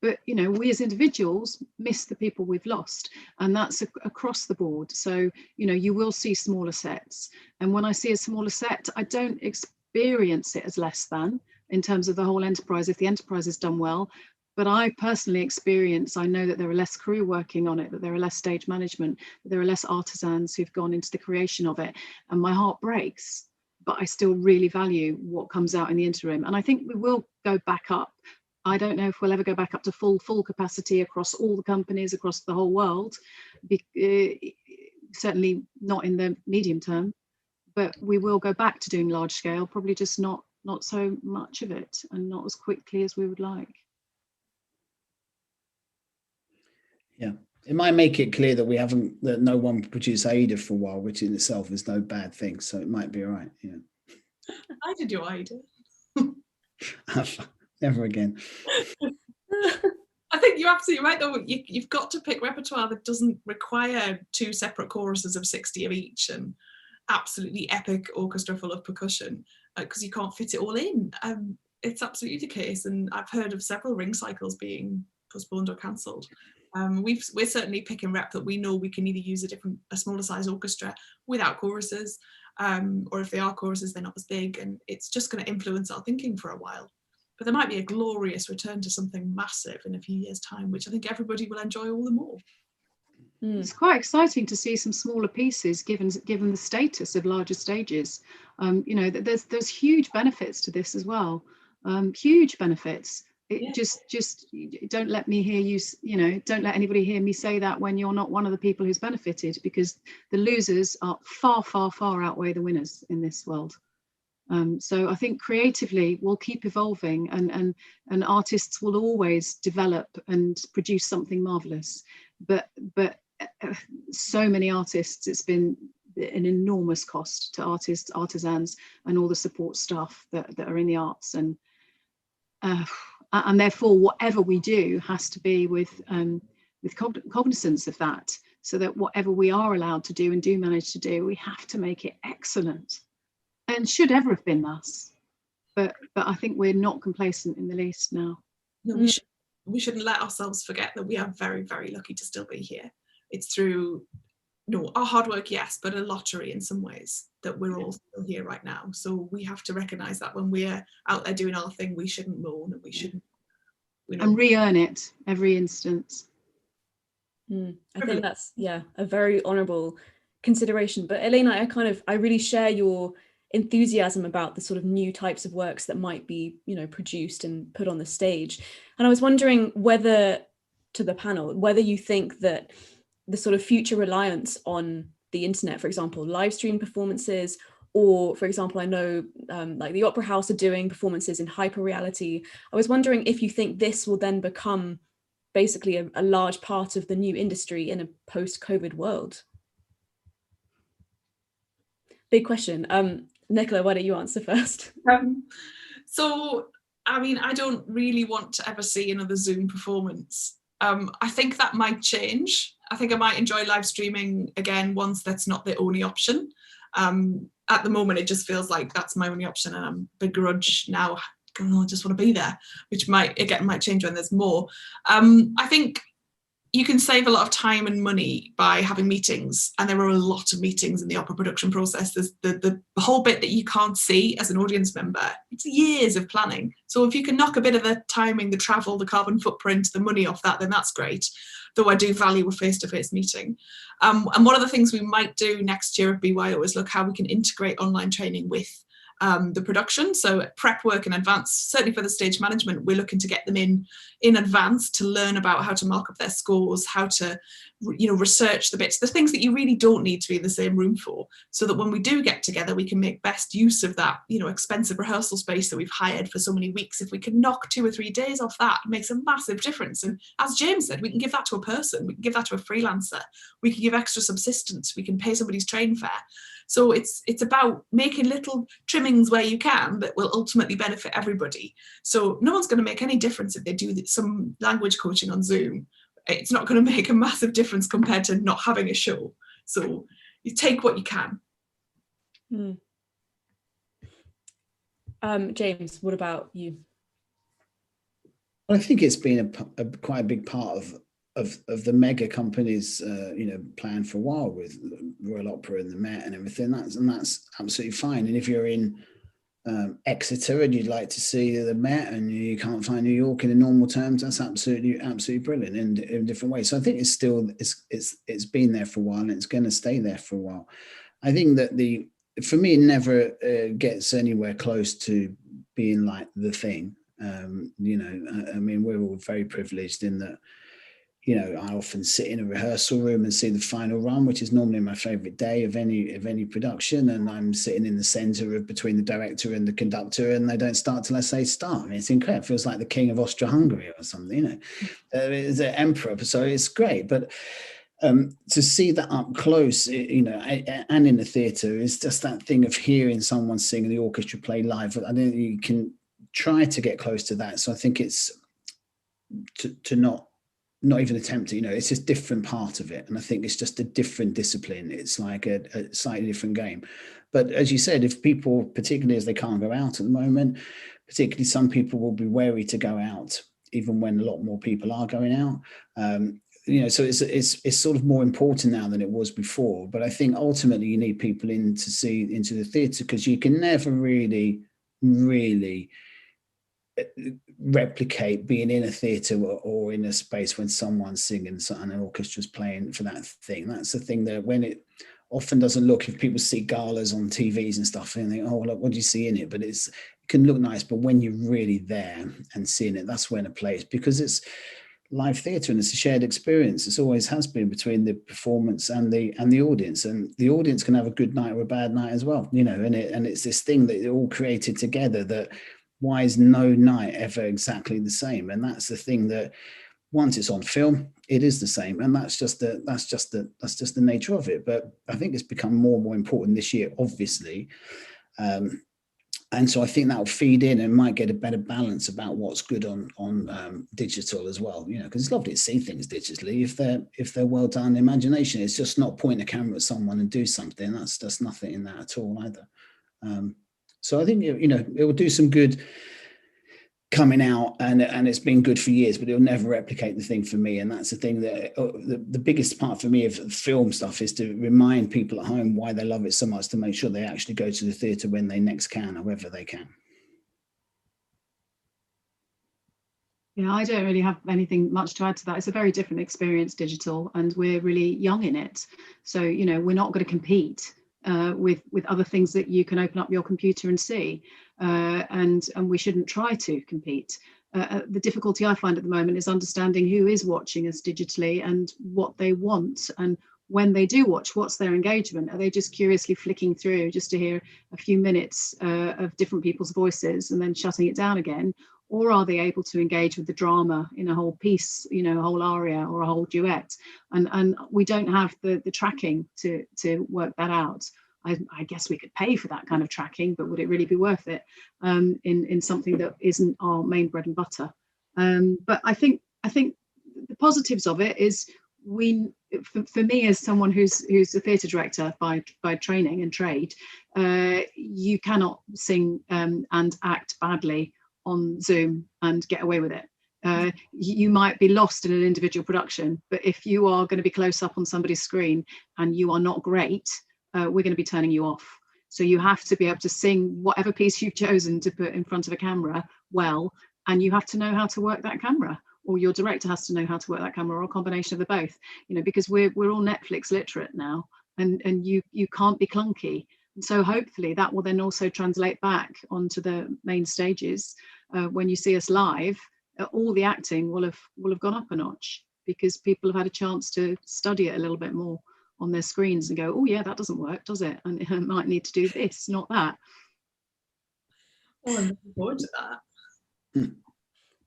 But, you know, we as individuals miss the people we've lost, and that's across the board. So, you know, you will see smaller sets. And when I see a smaller set, I don't experience it as less than in terms of the whole enterprise, if the enterprise is done well. But I personally I know that there are less crew working on it, that there are less stage management, that there are less artisans who've gone into the creation of it. And my heart breaks, but I still really value what comes out in the interim. And I think we will go back up. I don't know if we'll ever go back up to full capacity across all the companies across the whole world, certainly not in the medium term, but we will go back to doing large scale, probably just not so much of it, and not as quickly as we would like. Yeah, it might make it clear that no one produced Aida for a while, which in itself is no bad thing, so it might be all right. Yeah. I did do Aida. Never again. I think you're absolutely right, though. You've got to pick repertoire that doesn't require 2 separate choruses of 60 of each and absolutely epic orchestra full of percussion, because you can't fit it all in. It's absolutely the case, and I've heard of several ring cycles being postponed or cancelled. We're certainly picking rep that we know we can either use a smaller size orchestra without choruses, or if they are choruses, they're not as big, and it's just going to influence our thinking for a while. But there might be a glorious return to something massive in a few years' time, which I think everybody will enjoy all the more. It's quite exciting to see some smaller pieces given the status of larger stages. You know, there's huge benefits to this as well. Huge benefits. Just don't let me hear you. You know, don't let anybody hear me say that when you're not one of the people who's benefited, because the losers are far outweigh the winners in this world. So I think creatively we'll keep evolving, and artists will always develop and produce something marvelous. But so many artists, it's been an enormous cost to artists, artisans, and all the support staff that are in the arts, and therefore whatever we do has to be with cognizance of that, so that whatever we are allowed to do and do manage to do, we have to make it excellent. And should ever have been thus, but I think we're not complacent in the least now. No, we shouldn't let ourselves forget that we are very, very lucky to still be here. It's through our hard work, yes, but a lottery in some ways that we're all still here right now. So we have to recognise that when we're out there doing our thing, we shouldn't moan, and we shouldn't. And re-earn it every instance. I think that's a very honourable consideration. But Elaine, I really share your enthusiasm about the sort of new types of works that might be, you know, produced and put on the stage. And I was wondering whether you think that the sort of future reliance on the internet, for example, live stream performances, or for example, I know like the Opera House are doing performances in hyper reality. I was wondering if you think this will then become basically a large part of the new industry in a post-COVID world. Big question. Nicola, why don't you answer first? So, I mean, I don't really want to ever see another Zoom performance. I think that might change. I think I might enjoy live streaming again once that's not the only option. At the moment, it just feels like that's my only option, and I'm begrudge now. I just want to be there, which might change when there's more. I think you can save a lot of time and money by having meetings, and there are a lot of meetings in the opera production process. There's the whole bit that you can't see as an audience member. It's years of planning. So if you can knock a bit of the timing, the travel, the carbon footprint, the money off that, then that's great. Though I do value a face-to-face meeting. And one of the things we might do next year at BYO is look how we can integrate online training with the production. So prep work in advance, certainly for the stage management, we're looking to get them in advance to learn about how to mark up their scores, how to, research the bits, the things that you really don't need to be in the same room for, so that when we do get together, we can make best use of that, expensive rehearsal space that we've hired for so many weeks. If we can knock 2 or 3 days off that, it makes a massive difference. And as James said, we can give that to a person, we can give that to a freelancer, we can give extra subsistence, we can pay somebody's train fare. So it's about making little trimmings where you can that will ultimately benefit everybody. So no one's going to make any difference if they do some language coaching on Zoom. It's not going to make a massive difference compared to not having a show. So you take what you can. James, what about you? I think it's been quite a big part of the mega companies, plan for a while with Royal Opera and the Met and everything. That's absolutely fine. And if you're in Exeter and you'd like to see the Met and you can't find New York in the normal terms, that's absolutely brilliant in different ways. So I think it's been there for a while and it's going to stay there for a while. I think that for me, it never gets anywhere close to being like the thing. I mean, we're all very privileged in that. I often sit in a rehearsal room and see the final run, which is normally my favorite day of any production. And I'm sitting in the center between the director and the conductor, and they don't start till I say start. I mean, it's incredible. It feels like the king of Austria-Hungary or something, It's an emperor. So it's great. But to see that up close, and in the theatre, is just that thing of hearing someone sing the orchestra play live. I don't think you can try to get close to that. So I think it's to not even attempt it, it's just a different part of it. And I think it's just a different discipline. It's like a slightly different game. But as you said, if people, particularly as they can't go out at the moment, particularly some people will be wary to go out, even when a lot more people are going out. So it's sort of more important now than it was before. But I think ultimately you need people in to see into the theatre, because you can never really replicate being in a theatre or in a space when someone's singing and an orchestra's playing for that thing. That's the thing that when it often doesn't look, if people see galas on TVs and stuff and they think, oh, look, what do you see in it? But it can look nice, but when you're really there and seeing it, that's when it plays, because it's live theatre and it's a shared experience. It always has been between the performance and the audience, and the audience can have a good night or a bad night as well, and it's this thing that they're all created together, that why is no night ever exactly the same? And that's the thing, that once it's on film, it is the same, and that's just the nature of it. But I think it's become more and more important this year, obviously, and so I think that will feed in and might get a better balance about what's good on digital as well. Because it's lovely to see things digitally if they're well done. Imagination, it's just not point a camera at someone and do something. That's nothing in that at all either. So I think, it will do some good coming out, and it's been good for years, but it'll never replicate the thing for me. And that's the thing that the biggest part for me of film stuff is to remind people at home why they love it so much, to make sure they actually go to the theatre when they next can, however they can. Yeah, I don't really have anything much to add to that. It's a very different experience, digital, and we're really young in it. So, we're not going to compete with other things that you can open up your computer and see, and we shouldn't try to compete. The difficulty I find at the moment is understanding who is watching us digitally and what they want, and when they do watch, what's their engagement? Are they just curiously flicking through just to hear a few minutes of different people's voices and then shutting it down again? Or are they able to engage with the drama in a whole piece, a whole aria or a whole duet? And we don't have the tracking to work that out. I guess we could pay for that kind of tracking, but would it really be worth it in something that isn't our main bread and butter? But I think the positives of it is, for me as someone who's a theatre director by training and trade, you cannot sing and act badly on Zoom and get away with it. You might be lost in an individual production, but if you are going to be close up on somebody's screen and you are not great, we're going to be turning you off. So you have to be able to sing whatever piece you've chosen to put in front of a camera well, and you have to know how to work that camera, or your director has to know how to work that camera, or a combination of the both, you know, because we're all Netflix literate now, and you can't be clunky. And so hopefully that will then also translate back onto the main stages. When you see us live, all the acting will have gone up a notch, because people have had a chance to study it a little bit more on their screens and go, oh yeah, that doesn't work, does it? And I might need to do this, not that. Oh, I'm looking forward to that.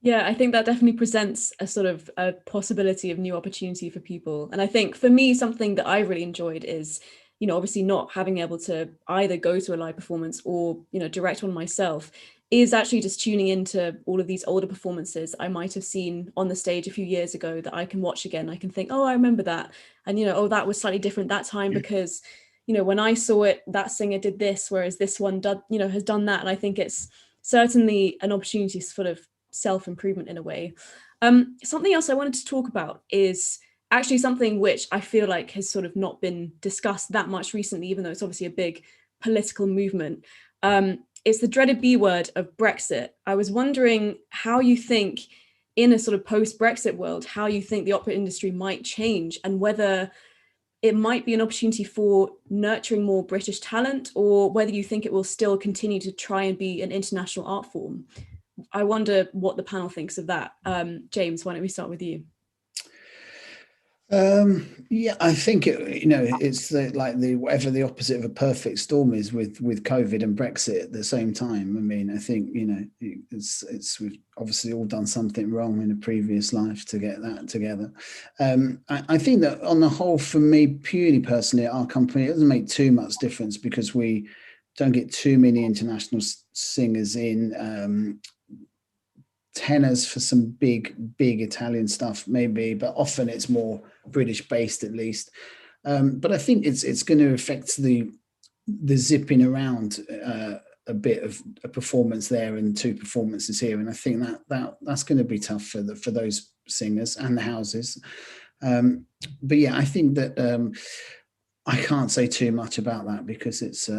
Yeah, I think that definitely presents a sort of a possibility of new opportunity for people. And I think for me, something that I really enjoyed is, you know, obviously not having able to either go to a live performance or, you know, direct one myself, is actually just tuning into all of these older performances I might have seen on the stage a few years ago that I can watch again. I can think, oh, I remember that. And, you know, oh, that was slightly different that time because, you know, when I saw it, that singer did this, whereas this one, you know, has done that. And I think it's certainly an opportunity to sort of self-improvement in a way. Something else I wanted to talk about is actually something which I feel like has sort of not been discussed that much recently, even though it's obviously a big political movement. It's the dreaded B word of Brexit. I was wondering how you think, in a sort of post-Brexit world, how you think the opera industry might change, and whether it might be an opportunity for nurturing more British talent, or whether you think it will still continue to try and be an international art form. I wonder what the panel thinks of that. James, why don't we start with you? Yeah, I think it's whatever the opposite of a perfect storm is with COVID and Brexit at the same time. I mean, I think we've obviously all done something wrong in a previous life to get that together. I think that on the whole, for me, purely personally, at our company, it doesn't make too much difference because we don't get too many international singers in. Tenors for some big Italian stuff maybe, but often it's more British based at least. But I think it's going to affect the zipping around a bit of a performance there and two performances here, and I think that's going to be tough for those singers and the houses. But yeah, I think that I can't say too much about that because it's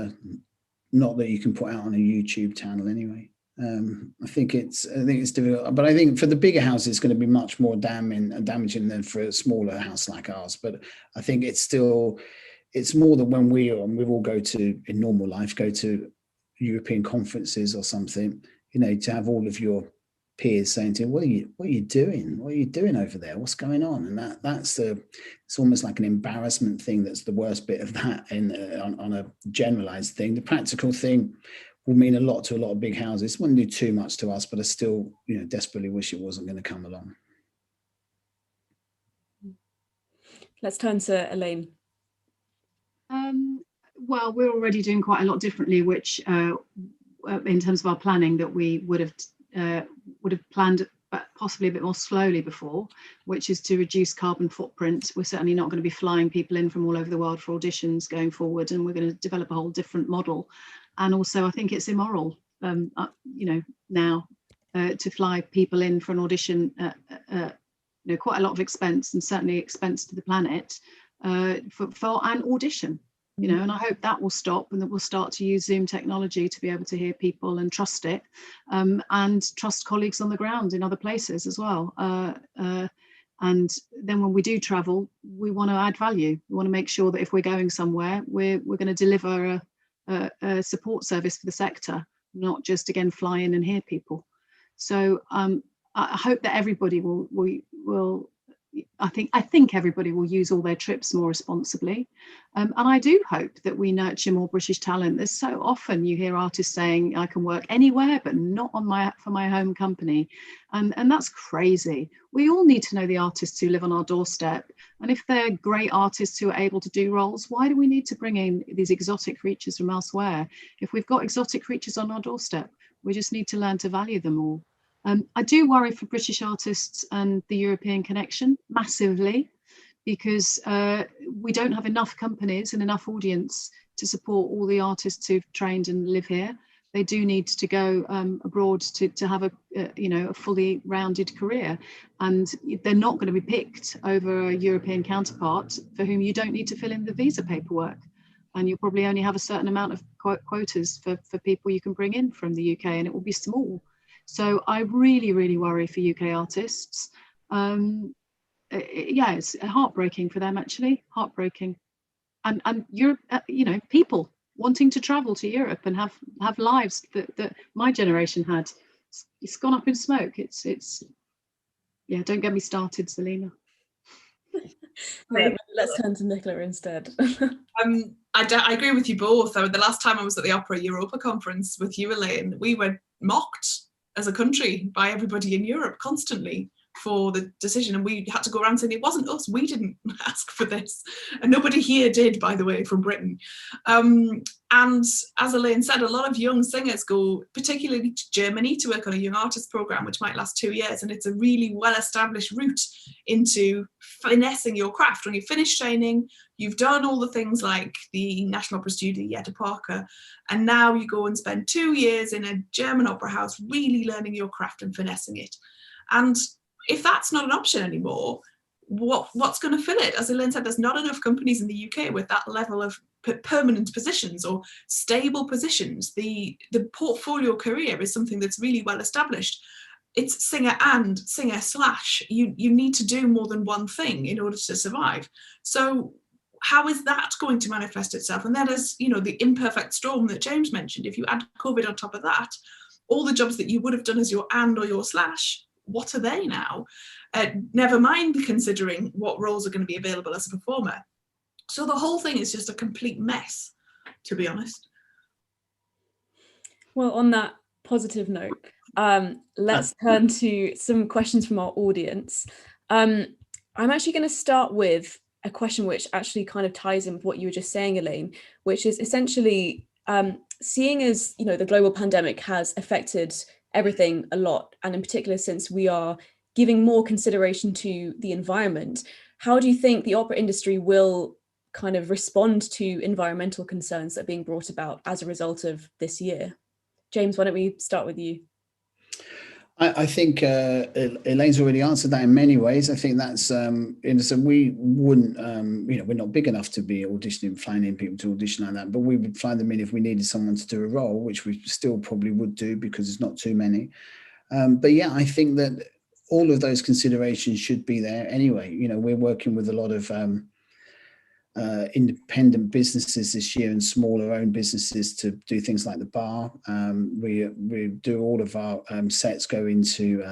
not that you can put out on a YouTube channel anyway. I think it's difficult, but I think for the bigger houses, it's going to be much more damaging than for a smaller house like ours. But I think it's more than when we all go to, in normal life, go to European conferences or something, to have all of your peers saying to you, what are you doing? What are you doing over there? What's going on? And it's almost like an embarrassment thing. That's the worst bit of that on a generalized thing. The practical thing will mean a lot to a lot of big houses. It wouldn't do too much to us, but I still, desperately wish it wasn't going to come along. Let's turn to Elaine. Well, we're already doing quite a lot differently, which in terms of our planning, that we would have planned possibly a bit more slowly before, which is to reduce carbon footprint. We're certainly not going to be flying people in from all over the world for auditions going forward, and we're going to develop a whole different model. And also, I think it's immoral, now to fly people in for an audition, quite a lot of expense, and certainly expense to the planet for an audition. And I hope that will stop, and that we'll start to use Zoom technology to be able to hear people and trust it, and trust colleagues on the ground in other places as well. And then when we do travel, we want to add value. We want to make sure that if we're going somewhere, we're going to deliver a support service for the sector, not just again fly in and hear people. So I hope that everybody will. I think everybody will use all their trips more responsibly, and I do hope that we nurture more British talent. There's so often you hear artists saying, "I can work anywhere, but not for my home company," and that's crazy. We all need to know the artists who live on our doorstep, and if they're great artists who are able to do roles, why do we need to bring in these exotic creatures from elsewhere? If we've got exotic creatures on our doorstep, we just need to learn to value them all. I do worry for British artists and the European connection massively, because we don't have enough companies and enough audience to support all the artists who've trained and live here. they do need to go abroad to have a fully rounded career, and they're not going to be picked over a European counterpart for whom you don't need to fill in the visa paperwork, and you'll probably only have a certain amount of quotas for people you can bring in from the UK, and it will be small. So I really, really worry for UK artists. Yeah, it's heartbreaking for them, actually, heartbreaking. And Europe, people wanting to travel to Europe and have lives that my generation had, it's gone up in smoke. It's yeah, don't get me started, Zerlina. Right, let's turn to Nicola instead. I agree with you both. The last time I was at the Opera Europa conference with you, Elaine, we were mocked as a country by everybody in Europe constantly for the decision, and we had to go around saying it wasn't us, we didn't ask for this, and nobody here did, by the way, from Britain. And as Elaine said, a lot of young singers go particularly to Germany to work on a young artist program, which might last 2 years, and it's a really well-established route into finessing your craft. When you finish training, you've done all the things like the National Opera student Jette Parker, and now you go and spend 2 years in a German opera house really learning your craft and finessing it. And if that's not an option anymore, what's going to fill it? As Elaine said, there's not enough companies in the UK with that level of permanent positions or stable positions. The portfolio career is something that's really well established. It's singer and singer slash. You need to do more than one thing in order to survive. So how is that going to manifest itself? And then, as you know, the imperfect storm that James mentioned, if you add COVID on top of that, all the jobs that you would have done as your and or your slash, what are they now? Never mind considering what roles are going to be available as a performer. So the whole thing is just a complete mess, to be honest. Well, on that positive note, let's turn to some questions from our audience. I'm actually going to start with a question which actually kind of ties in with what you were just saying, Elaine, which is essentially seeing as, you know, the global pandemic has affected everything a lot, and in particular since we are giving more consideration to the environment, how do you think the opera industry will kind of respond to environmental concerns that are being brought about as a result of this year? James, why don't we start with you? I think Elaine's already answered that in many ways. I think that's so we wouldn't, we're not big enough to be auditioning, flying in people to audition like that, but we would fly them in if we needed someone to do a role, which we still probably would do because there's not too many. But yeah, I think that all of those considerations should be there anyway. You know, we're working with a lot of independent businesses this year and smaller owned businesses to do things like the bar. We do all of our sets go into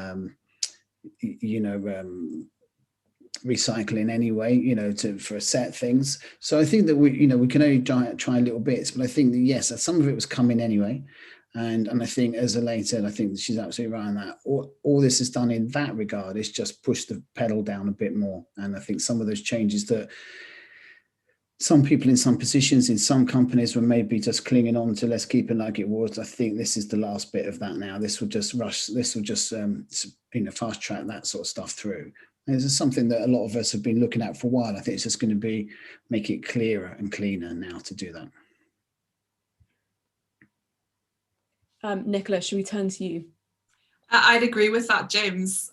recycling anyway, for set things. So I think that we can only try little bits, but I think that yes, some of it was coming anyway. And I think, as Elaine said, I think she's absolutely right on that. All this has done in that regard is just push the pedal down a bit more. And I think some of those changes that some people in some positions in some companies were maybe just clinging on to let's keep it like it was. I think this is the last bit of that now. This will just fast track that sort of stuff through. And this is something that a lot of us have been looking at for a while. I think it's just going to make it clearer and cleaner now to do that. Nicola, should we turn to you? I'd agree with that, James.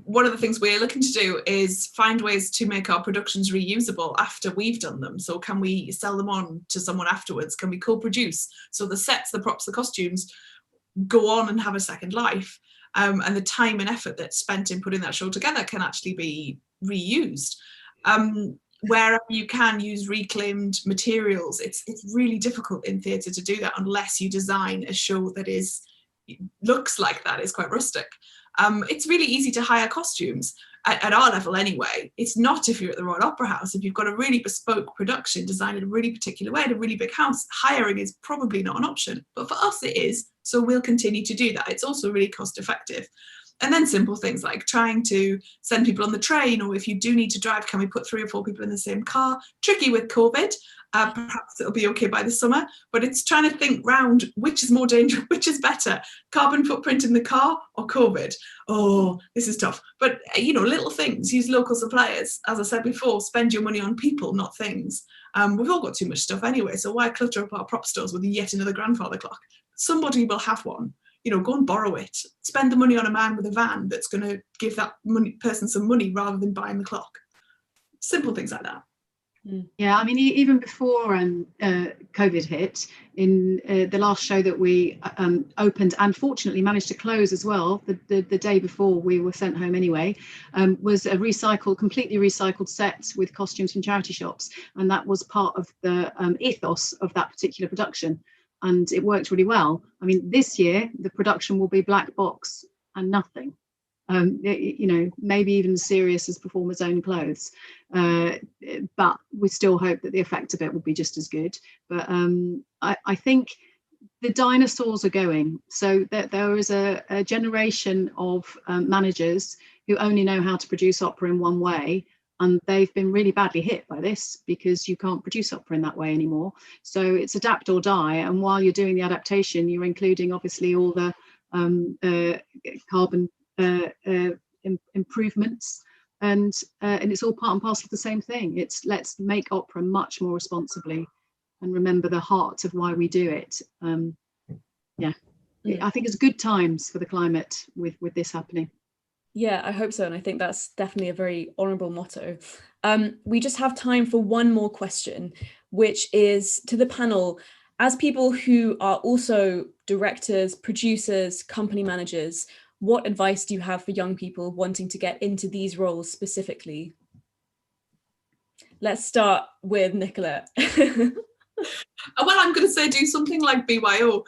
One of the things we're looking to do is find ways to make our productions reusable after we've done them. So can we sell them on to someone afterwards? Can we co-produce? So the sets, the props, the costumes go on and have a second life. And the time and effort that's spent in putting that show together can actually be reused. Wherever you can use reclaimed materials, it's really difficult in theatre to do that unless you design a show that looks like that, is quite rustic. It's really easy to hire costumes at our level anyway. It's not if you're at the Royal Opera House. If you've got a really bespoke production designed in a really particular way at a really big house, hiring is probably not an option. But for us it is, so we'll continue to do that. It's also really cost effective. And then simple things like trying to send people on the train, or if you do need to drive, can we put 3 or 4 people in the same car? Tricky with COVID. Perhaps it'll be okay by the summer, but it's trying to think round which is more dangerous, which is better, carbon footprint in the car or COVID. Oh, this is tough. But, you know, little things, use local suppliers. As I said before, spend your money on people, not things. We've all got too much stuff anyway, so why clutter up our prop stores with yet another grandfather clock? Somebody will have one. You know, go and borrow it. Spend the money on a man with a van that's going to give that person some money rather than buying the clock. Simple things like that. Yeah, I mean, even before COVID hit, in the last show that we opened and fortunately managed to close as well, the day before we were sent home anyway, was a completely recycled set with costumes from charity shops. And that was part of the ethos of that particular production. And it worked really well. I mean, this year, the production will be black box and nothing. You know, maybe even as serious as performers' own clothes, but we still hope that the effect of it will be just as good. But I think the dinosaurs are going, so that there is a generation of managers who only know how to produce opera in one way, and they've been really badly hit by this because you can't produce opera in that way anymore. So it's adapt or die, and while you're doing the adaptation, you're including obviously all the carbon improvements, and it's all part and parcel of the same thing. It's let's make opera much more responsibly and remember the heart of why we do it. I think it's good times for the climate with this happening. Yeah, I hope so, and I think that's definitely a very honourable motto. We just have time for one more question, which is to the panel. As people who are also directors, producers, company managers, what advice do you have for young people wanting to get into these roles specifically? Let's start with Nicola. Well, I'm going to say do something like BYO.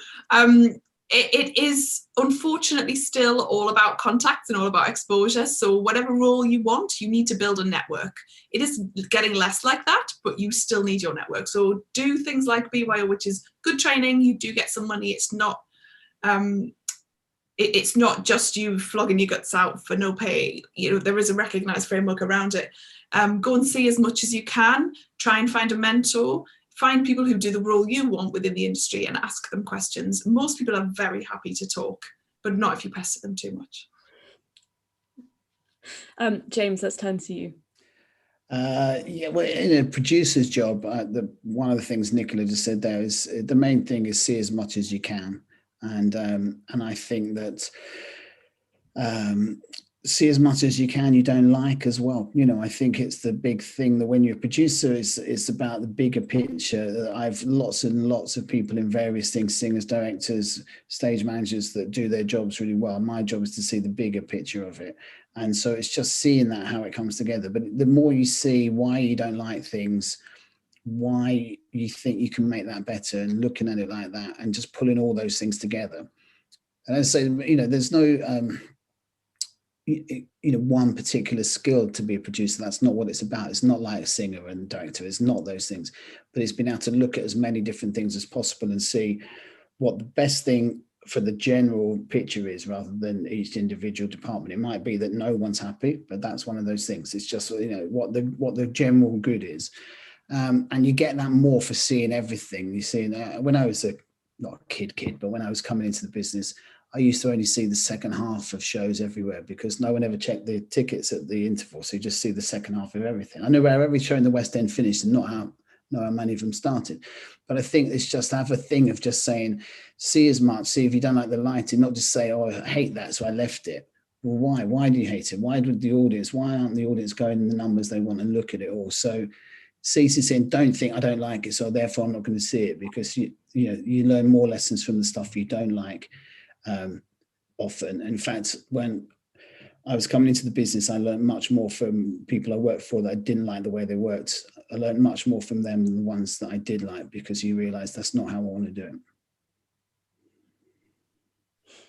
It is unfortunately still all about contacts and all about exposure. So whatever role you want, you need to build a network. It is getting less like that, but you still need your network. So do things like BYO, which is good training. You do get some money. It's not just you flogging your guts out for no pay. You know, there is a recognised framework around it. Go and see as much as you can. Try and find a mentor. Find people who do the role you want within the industry and ask them questions. Most people are very happy to talk, but not if you pester them too much. James, let's turn to you. Well, in a producer's job, one of the things Nicola just said there is the main thing is see as much as you can. And I think that see as much as you can you don't like as well. You know, I think it's the big thing that when you're a producer, it's about the bigger picture. I've lots and lots of people in various things, singers, directors, stage managers that do their jobs really well. My job is to see the bigger picture of it. And so it's just seeing that, how it comes together. But the more you see why you don't like things, why you think you can make that better, and looking at it like that and just pulling all those things together. And as I say, you know, there's no one particular skill to be a producer. That's not what it's about. It's not like a singer and director. It's not those things, but it's been able to look at as many different things as possible and see what the best thing for the general picture is, rather than each individual department. It might be that no one's happy, but that's one of those things. It's just, you know, what the general good is. And you get that more for seeing everything. You see, when I was not a kid, but when I was coming into the business, I used to only see the second half of shows everywhere because no one ever checked the tickets at the interval. So you just see the second half of everything. I knew where every show in the West End finished and not how many of them started. But I think it's just have a thing of just saying, see as much, see if you don't like the lighting, not just say, oh, I hate that, so I left it. Well, why? Why do you hate it? Why aren't the audience going in the numbers they want and look at it all? So saying, don't think I don't like it, so therefore I'm not going to see it, because you learn more lessons from the stuff you don't like often. In fact, when I was coming into the business, I learned much more from people I worked for that I didn't like the way they worked. I learned much more from them than the ones that I did like, because you realize that's not how I want to do it.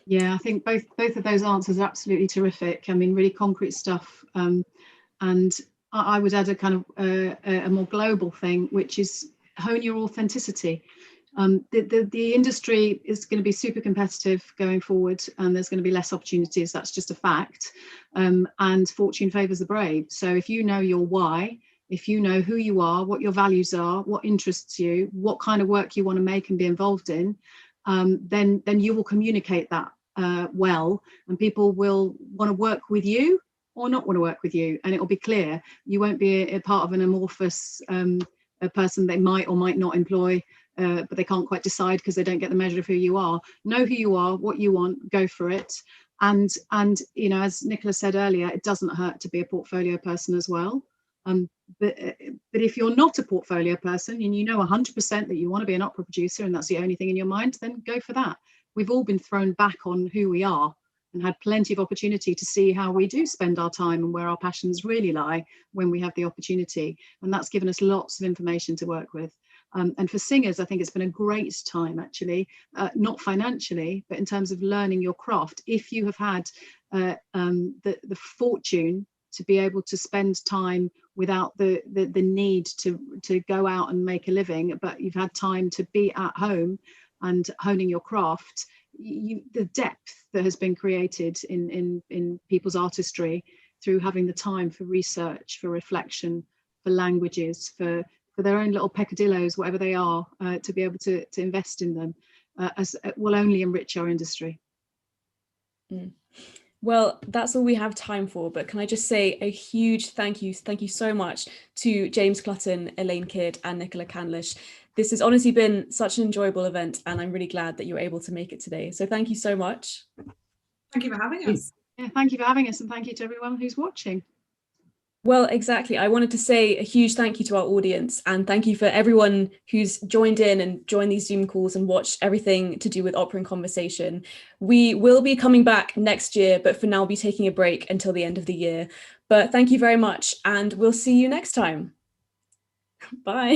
Yeah, I think both of those answers are absolutely terrific. I mean, really concrete stuff. And I would add a kind of a more global thing, which is hone your authenticity. The industry is going to be super competitive going forward, and there's going to be less opportunities. That's just a fact. And fortune favours the brave. So if you know your why, if you know who you are, what your values are, what interests you, what kind of work you want to make and be involved in, then you will communicate that well, and people will want to work with you or not want to work with you, and it will be clear. You won't be a part of an amorphous a person they might or might not employ, but they can't quite decide because they don't get the measure of who you are. Know who you are, what you want, go for it. And you know, as Nicola said earlier, it doesn't hurt to be a portfolio person as well. But if you're not a portfolio person and you know 100% that you want to be an opera producer and that's the only thing in your mind, then go for that. We've all been thrown back on who we are and had plenty of opportunity to see how we do spend our time and where our passions really lie when we have the opportunity. And that's given us lots of information to work with. And for singers, I think it's been a great time, actually, not financially, but in terms of learning your craft. If you have had the fortune to be able to spend time without the need to go out and make a living, but you've had time to be at home and honing your craft, the depth that has been created in people's artistry through having the time for research, for reflection, for languages, for their own little peccadillos, whatever they are, to be able to invest in them, will only enrich our industry. Well, that's all we have time for, but can I just say a huge thank you so much to James Clutton, Elaine Kidd and Nicola Candlish. This has honestly been such an enjoyable event, and I'm really glad that you were able to make it today. So thank you so much. Thank you for having us. Yeah, thank you for having us, and thank you to everyone who's watching. Well, exactly. I wanted to say a huge thank you to our audience, and thank you for everyone who's joined in and joined these Zoom calls and watched everything to do with Opera in Conversation. We will be coming back next year, but for now, we'll be taking a break until the end of the year. But thank you very much, and we'll see you next time. Bye.